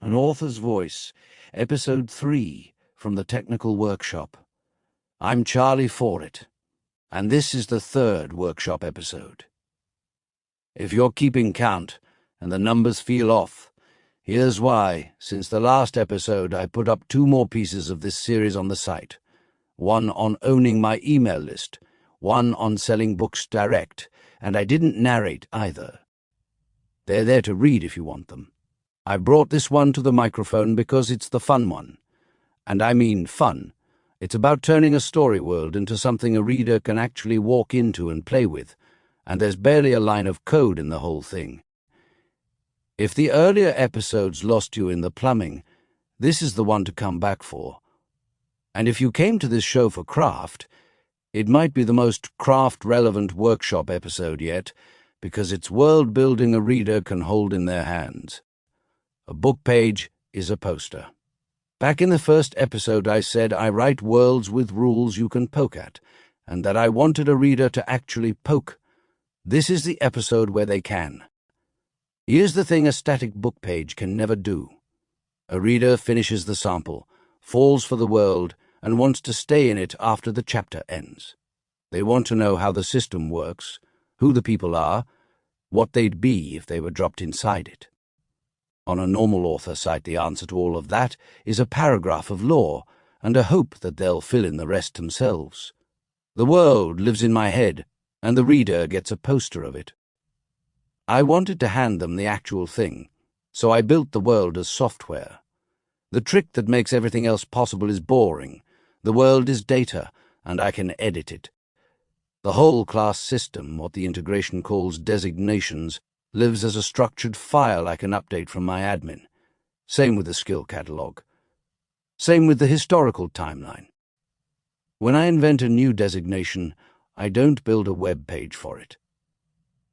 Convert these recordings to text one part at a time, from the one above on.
An Author's Voice, Episode 3 from the Technical Workshop. I'm Charlie Forit, and this is the third workshop episode. If you're keeping count and the numbers feel off, here's why. Since the last episode, I put up 2 more pieces of this series on the site. One on owning my email list, one on selling books direct, and I didn't narrate either. They're there to read if you want them. I brought this one to the microphone because it's the fun one. And I mean fun. It's about turning a story world into something a reader can actually walk into and play with, and there's barely a line of code in the whole thing. If the earlier episodes lost you in the plumbing, this is the one to come back for. And if you came to this show for craft, it might be the most craft-relevant workshop episode yet, because it's world-building a reader can hold in their hands. A book page is a poster. Back in the first episode I said I write worlds with rules you can poke at, and that I wanted a reader to actually poke. This is the episode where they can. Here's the thing a static book page can never do. A reader finishes the sample, falls for the world, and wants to stay in it after the chapter ends. They want to know how the system works, who the people are, what they'd be if they were dropped inside it. On a normal author site, the answer to all of that is a paragraph of lore and a hope that they'll fill in the rest themselves. The world lives in my head, and the reader gets a poster of it. I wanted to hand them the actual thing, so I built the world as software. The trick that makes everything else possible is boring. The world is data, and I can edit it. The whole class system, what the integration calls designations, lives as a structured file I can update from my admin. Same with the skill catalog. Same with the historical timeline. When I invent a new designation, I don't build a web page for it.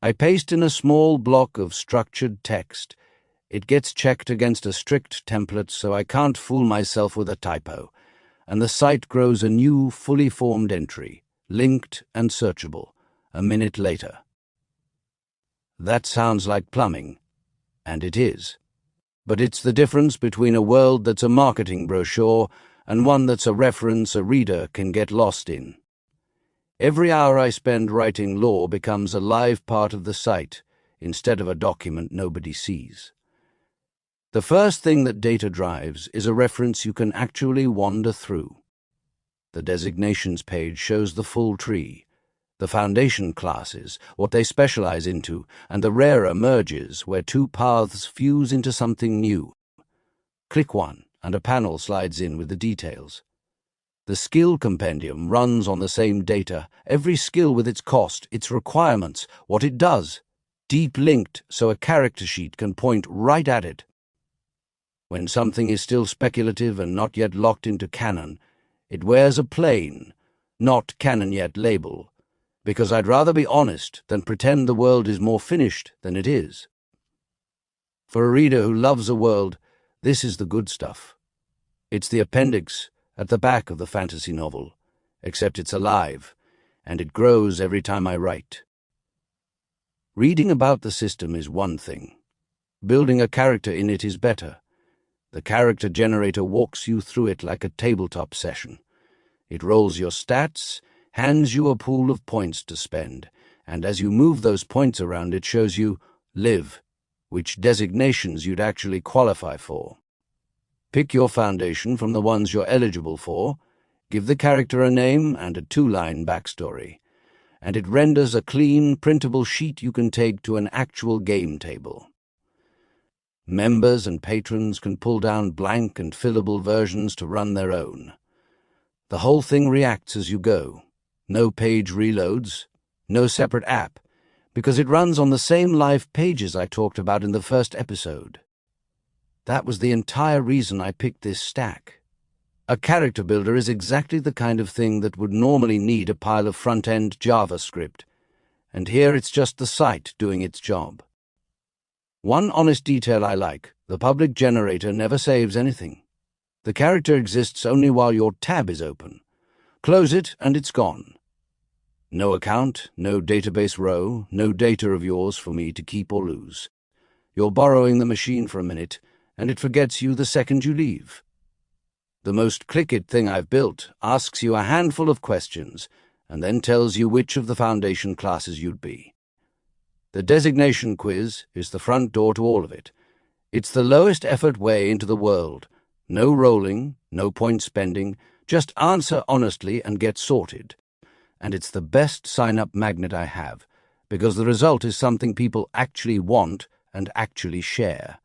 I paste in a small block of structured text. It gets checked against a strict template so I can't fool myself with a typo, and the site grows a new, fully formed entry, linked and searchable, a minute later. That sounds like plumbing, and it is. But it's the difference between a world that's a marketing brochure and one that's a reference a reader can get lost in. Every hour I spend writing lore becomes a live part of the site, instead of a document nobody sees. The first thing that data drives is a reference you can actually wander through. The designations page shows the full tree, the foundation classes, what they specialize into, and the rarer merges where 2 paths fuse into something new. Click one, and a panel slides in with the details. The skill compendium runs on the same data, every skill with its cost, its requirements, what it does, deep linked so a character sheet can point right at it. When something is still speculative and not yet locked into canon, it wears a plain, not canon yet label, because I'd rather be honest than pretend the world is more finished than it is. For a reader who loves a world, this is the good stuff. It's the appendix at the back of the fantasy novel, except it's alive, and it grows every time I write. Reading about the system is one thing. Building a character in it is better. The character generator walks you through it like a tabletop session. It rolls your stats, hands you a pool of points to spend, and as you move those points around it shows you live, which designations you'd actually qualify for. Pick your foundation from the ones you're eligible for, give the character a name and a 2-line backstory, and it renders a clean, printable sheet you can take to an actual game table. Members and patrons can pull down blank and fillable versions to run their own. The whole thing reacts as you go. No page reloads, no separate app, because it runs on the same live pages I talked about in the first episode. That was the entire reason I picked this stack. A character builder is exactly the kind of thing that would normally need a pile of front-end JavaScript, and here it's just the site doing its job. One honest detail I like, the public generator never saves anything. The character exists only while your tab is open. Close it and it's gone. No account, no database row, no data of yours for me to keep or lose. You're borrowing the machine for a minute, and it forgets you the second you leave. The most click-it thing I've built asks you a handful of questions and then tells you which of the Foundation classes you'd be. The designation quiz is the front door to all of it. It's the lowest effort way into the world. No rolling, no point spending, just answer honestly and get sorted. And it's the best sign-up magnet I have, because the result is something people actually want and actually share.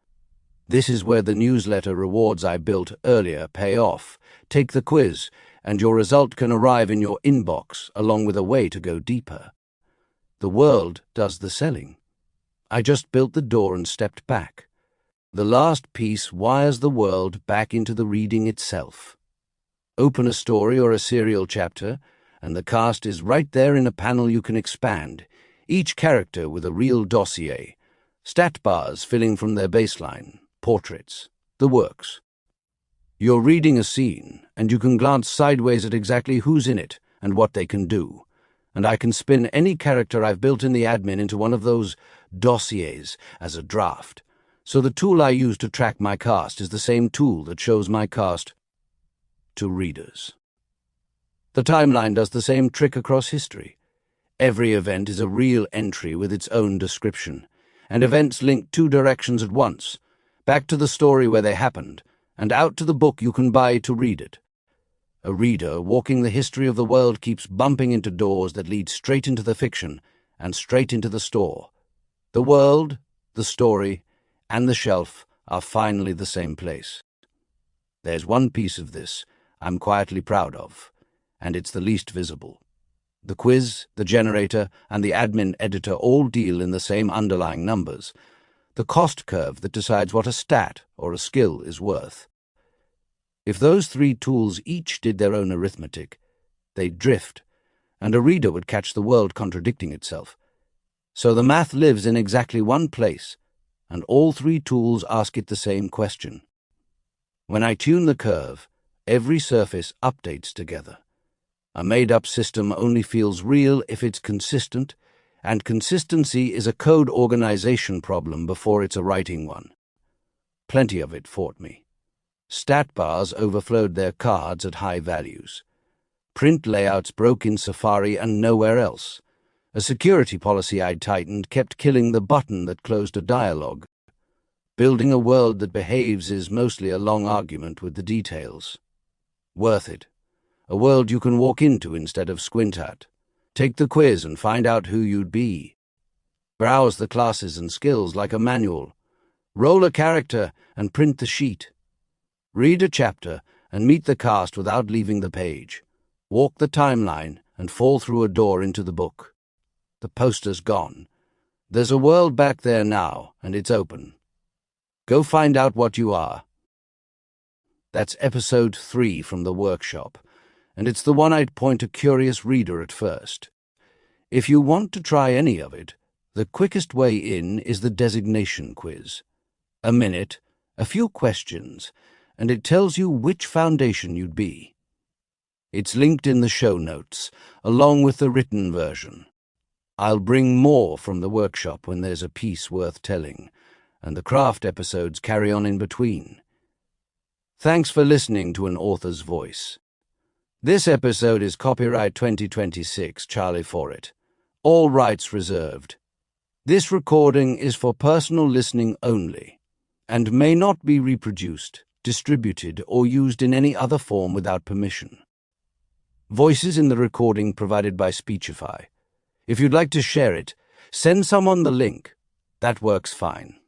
This is where the newsletter rewards I built earlier pay off. Take the quiz, and your result can arrive in your inbox, along with a way to go deeper. The world does the selling. I just built the door and stepped back. The last piece wires the world back into the reading itself. Open a story or a serial chapter, and the cast is right there in a panel you can expand, each character with a real dossier, stat bars filling from their baseline, portraits, the works. You're reading a scene, and you can glance sideways at exactly who's in it and what they can do, and I can spin any character I've built in the admin into one of those dossiers as a draft. So the tool I use to track my cast is the same tool that shows my cast to readers. The timeline does the same trick across history. Every event is a real entry with its own description, and events link two directions at once, back to the story where they happened, and out to the book you can buy to read it. A reader walking the history of the world keeps bumping into doors that lead straight into the fiction and straight into the store. The world, the story, and the shelf are finally the same place. There's one piece of this I'm quietly proud of, and it's the least visible. The quiz, the generator, and the admin editor all deal in the same underlying numbers, the cost curve that decides what a stat or a skill is worth. If those three tools each did their own arithmetic, they'd drift, and a reader would catch the world contradicting itself. So the math lives in exactly one place, and all three tools ask it the same question. When I tune the curve, every surface updates together. A made-up system only feels real if it's consistent, and consistency is a code organization problem before it's a writing one. Plenty of it fought me. Stat bars overflowed their cards at high values. Print layouts broke in Safari and nowhere else. A security policy I'd tightened kept killing the button that closed a dialogue. Building a world that behaves is mostly a long argument with the details. Worth it. A world you can walk into instead of squint at. Take the quiz and find out who you'd be. Browse the classes and skills like a manual. Roll a character and print the sheet. Read a chapter and meet the cast without leaving the page. Walk the timeline and fall through a door into the book. The poster's gone. There's a world back there now, and it's open. Go find out what you are. That's episode 3 from the workshop, and it's the one I'd point a curious reader at first. If you want to try any of it, the quickest way in is the designation quiz. A minute, a few questions, and it tells you which foundation you'd be. It's linked in the show notes, along with the written version. I'll bring more from the workshop when there's a piece worth telling, and the craft episodes carry on in between. Thanks for listening to An Author's Voice. This episode is copyright 2026, Charlie Forret. All rights reserved. This recording is for personal listening only, and may not be reproduced, distributed, or used in any other form without permission. Voices in the recording provided by Speechify. If you'd like to share it, send someone the link. That works fine.